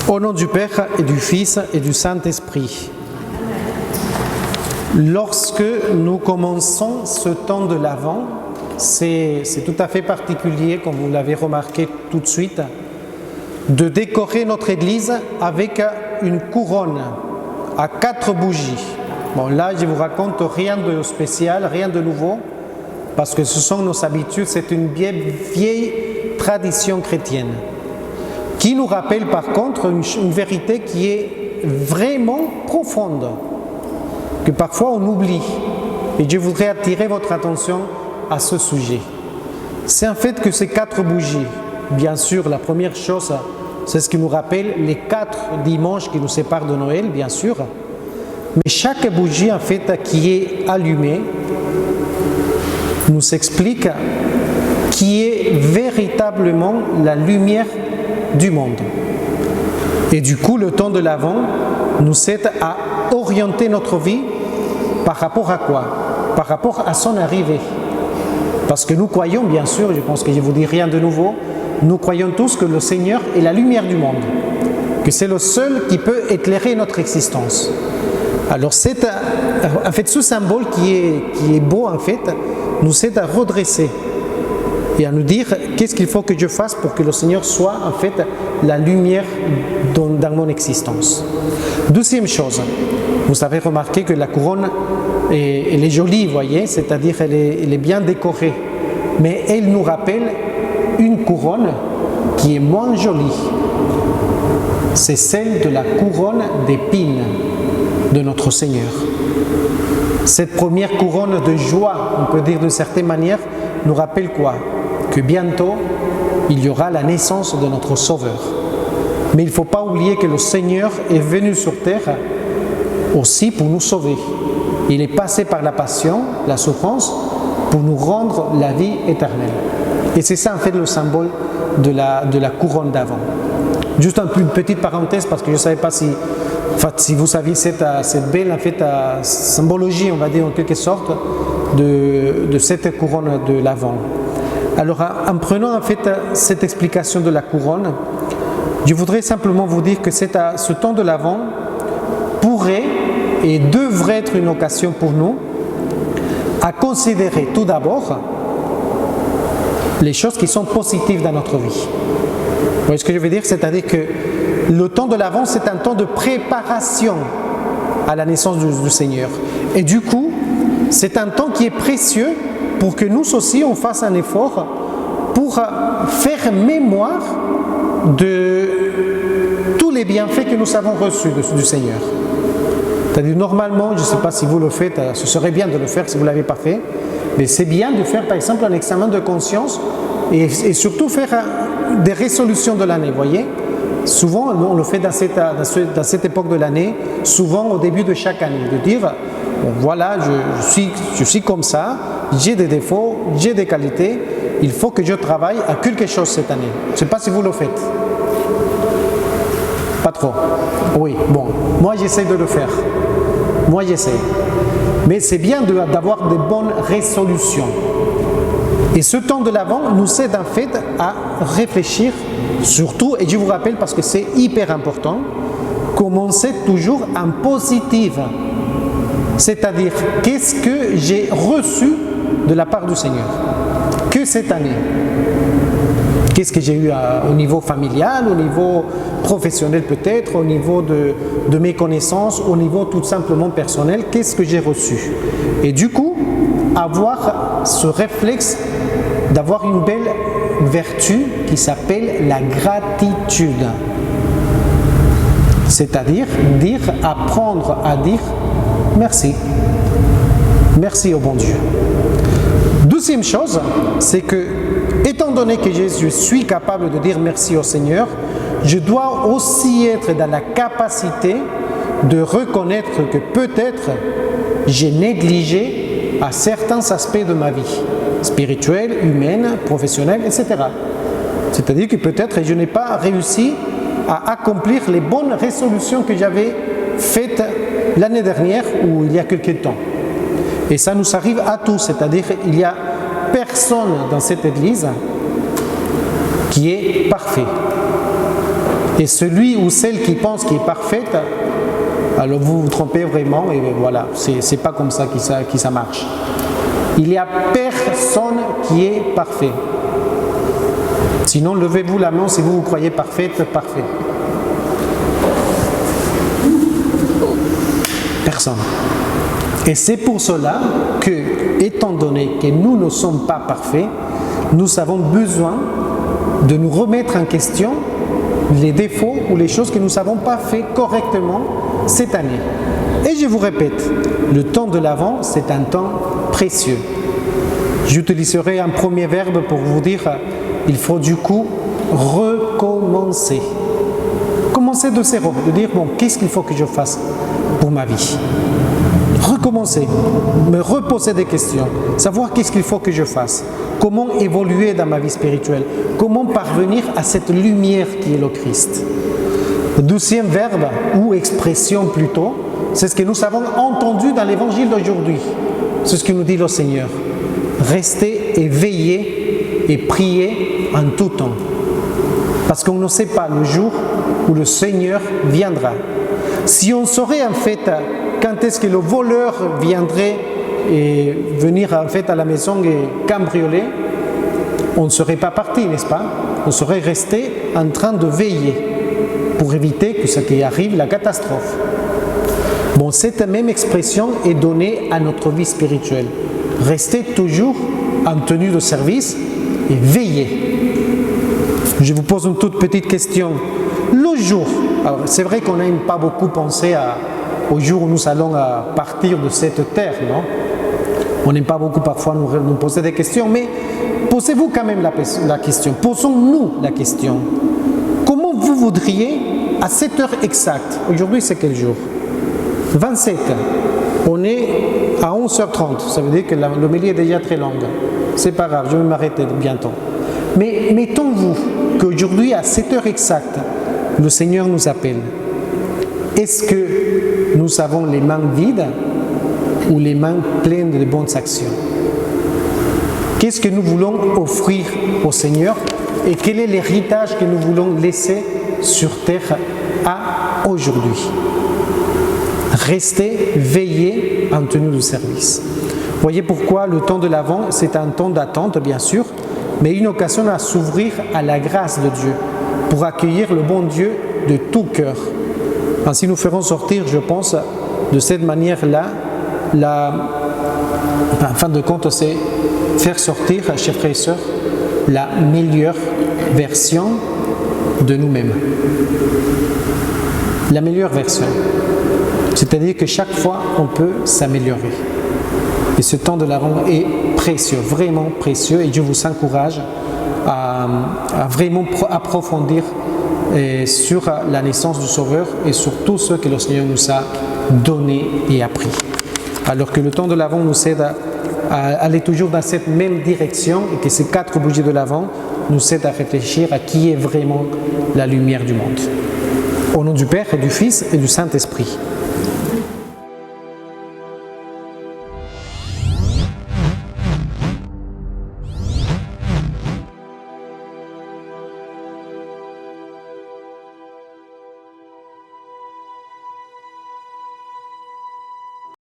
Au nom du Père et du Fils et du Saint-Esprit. Lorsque nous commençons ce temps de l'Avent, c'est tout à fait particulier, comme vous l'avez remarqué tout de suite, de décorer notre église avec une couronne à 4 bougies. Bon, là, je vous raconte rien de spécial, rien de nouveau, parce que ce sont nos habitudes, c'est une vieille tradition chrétienne, qui nous rappelle par contre une vérité qui est vraiment profonde, que parfois on oublie. Et je voudrais attirer votre attention à ce sujet. C'est en fait que ces 4 bougies, bien sûr, la première chose, c'est ce qui nous rappelle les 4 dimanches qui nous séparent de Noël, bien sûr. Mais chaque bougie, en fait, qui est allumée, nous explique qui est véritablement la lumière du monde. Et du coup, le temps de l'Avent nous aide à orienter notre vie par rapport à quoi? Par rapport à son arrivée. Parce que nous croyons, bien sûr, je pense que je ne vous dis rien de nouveau, nous croyons tous que le Seigneur est la lumière du monde, que c'est le seul qui peut éclairer notre existence. Alors c'est en fait ce symbole qui est beau en fait, nous aide à redresser et à nous dire qu'est-ce qu'il faut que je fasse pour que le Seigneur soit en fait la lumière dans mon existence. Deuxième chose, vous avez remarqué que la couronne elle est jolie, vous voyez, c'est-à-dire elle est bien décorée, mais elle nous rappelle une couronne qui est moins jolie. C'est celle de la couronne d'épines de notre Seigneur. Cette première couronne de joie, on peut dire d'une certaine manière, nous rappelle quoi? Que bientôt, il y aura la naissance de notre Sauveur. Mais il ne faut pas oublier que le Seigneur est venu sur terre aussi pour nous sauver. Il est passé par la passion, la souffrance, pour nous rendre la vie éternelle. Et c'est ça en fait le symbole de la couronne d'Avent. Juste une petite parenthèse, parce que je ne savais pas si vous saviez cette belle en fait, symbologie, on va dire en quelque sorte, de cette couronne de l'Avent. Alors en prenant en fait cette explication de la couronne, je voudrais simplement vous dire que ce temps de l'Avent pourrait et devrait être une occasion pour nous à considérer tout d'abord les choses qui sont positives dans notre vie. Vous voyez ce que je veux dire? C'est-à-dire que le temps de l'Avent, c'est un temps de préparation à la naissance du Seigneur. Et du coup, c'est un temps qui est précieux pour que nous aussi, on fasse un effort pour faire mémoire de tous les bienfaits que nous avons reçus du Seigneur. C'est-à-dire, normalement, je ne sais pas si vous le faites, ce serait bien de le faire si vous ne l'avez pas fait, mais c'est bien de faire, par exemple, un examen de conscience et surtout faire des résolutions de l'année, vous voyez? Souvent, on le fait dans cette époque de l'année, souvent au début de chaque année, de dire, bon, voilà, je suis comme ça, j'ai des défauts, j'ai des qualités, il faut que je travaille à quelque chose cette année. Je ne sais pas si vous le faites. Pas trop. Oui, bon, moi j'essaie de le faire. Moi j'essaie. Mais c'est bien d'avoir de bonnes résolutions. Et ce temps de l'Avent nous aide en fait à réfléchir surtout, et je vous rappelle parce que c'est hyper important, commencer toujours en positif. C'est-à-dire, qu'est-ce que j'ai reçu de la part du Seigneur? Que cette année? Qu'est-ce que j'ai eu au niveau familial, au niveau professionnel peut-être, au niveau de mes connaissances, au niveau tout simplement personnel? Qu'est-ce que j'ai reçu? Et du coup, avoir ce réflexe d'avoir une belle vertu qui s'appelle la gratitude. C'est-à-dire apprendre à dire merci. Merci au bon Dieu. Deuxième chose, c'est que, étant donné que je suis capable de dire merci au Seigneur, je dois aussi être dans la capacité de reconnaître que peut-être j'ai négligé à certains aspects de ma vie, spirituelle, humaine, professionnelle, etc. C'est-à-dire que peut-être je n'ai pas réussi à accomplir les bonnes résolutions que j'avais faites l'année dernière ou il y a quelques temps. Et ça nous arrive à tous, c'est-à-dire qu'il n'y a personne dans cette église qui est parfait. Et celui ou celle qui pense qu'il est parfaite, alors vous vous trompez vraiment, et voilà, c'est pas comme ça que ça marche. Il n'y a personne qui est parfait. Sinon, levez-vous la main si vous vous croyez parfaite, parfait. Personne. Et c'est pour cela que, étant donné que nous ne sommes pas parfaits, nous avons besoin de nous remettre en question les défauts ou les choses que nous n'avons pas fait correctement cette année. Et je vous répète, le temps de l'Avent, c'est un temps précieux. J'utiliserai un premier verbe pour vous dire, il faut du coup recommencer. Commencer de zéro, de dire, bon, qu'est-ce qu'il faut que je fasse pour ma vie? Recommencer, me reposer des questions, savoir qu'est-ce qu'il faut que je fasse, comment évoluer dans ma vie spirituelle, comment parvenir à cette lumière qui est le Christ. Le deuxième verbe, ou expression plutôt, c'est ce que nous avons entendu dans l'évangile d'aujourd'hui. C'est ce que nous dit le Seigneur. Restez et veillez et priez en tout temps. Parce qu'on ne sait pas le jour où le Seigneur viendra. Si on saurait en fait quand est-ce que le voleur viendrait et venir en fait à la maison et cambrioler, on ne serait pas parti, n'est-ce pas? On serait resté en train de veiller pour éviter que ce qui arrive, la catastrophe. Bon, cette même expression est donnée à notre vie spirituelle. Restez toujours en tenue de service et veillez. Je vous pose une toute petite question. Le jour, alors c'est vrai qu'on n'a pas beaucoup pensé au jour où nous allons partir de cette terre, non? On n'aime pas beaucoup parfois nous poser des questions, mais posez-vous quand même la question. Posons-nous la question. Comment vous voudriez, à cette heure exacte, aujourd'hui c'est quel jour? 27. On est à 11h30, ça veut dire que l'homélie est déjà très longue. C'est pas grave, je vais m'arrêter bientôt. Mais mettons-vous qu'aujourd'hui, à cette heure exacte, le Seigneur nous appelle. Est-ce que nous avons les mains vides ou les mains pleines de bonnes actions? Qu'est-ce que nous voulons offrir au Seigneur et quel est l'héritage que nous voulons laisser sur terre à aujourd'hui? Restez veillés en tenue de service. Voyez pourquoi le temps de l'Avent, c'est un temps d'attente, bien sûr, mais une occasion à s'ouvrir à la grâce de Dieu, pour accueillir le bon Dieu de tout cœur. Ainsi nous ferons sortir, je pense, de cette manière-là, en fin de compte, c'est faire sortir, chers frères et sœurs, la meilleure version de nous-mêmes. La meilleure version. C'est-à-dire que chaque fois, on peut s'améliorer. Et ce temps de l'Avent est précieux, vraiment précieux, et je vous encourage à vraiment approfondir sur la naissance du Sauveur et sur tout ce que le Seigneur nous a donné et appris. Alors que le temps de l'Avent nous aide à aller toujours dans cette même direction et que ces 4 bougies de l'Avent nous aident à réfléchir à qui est vraiment la lumière du monde. Au nom du Père, et du Fils et du Saint-Esprit.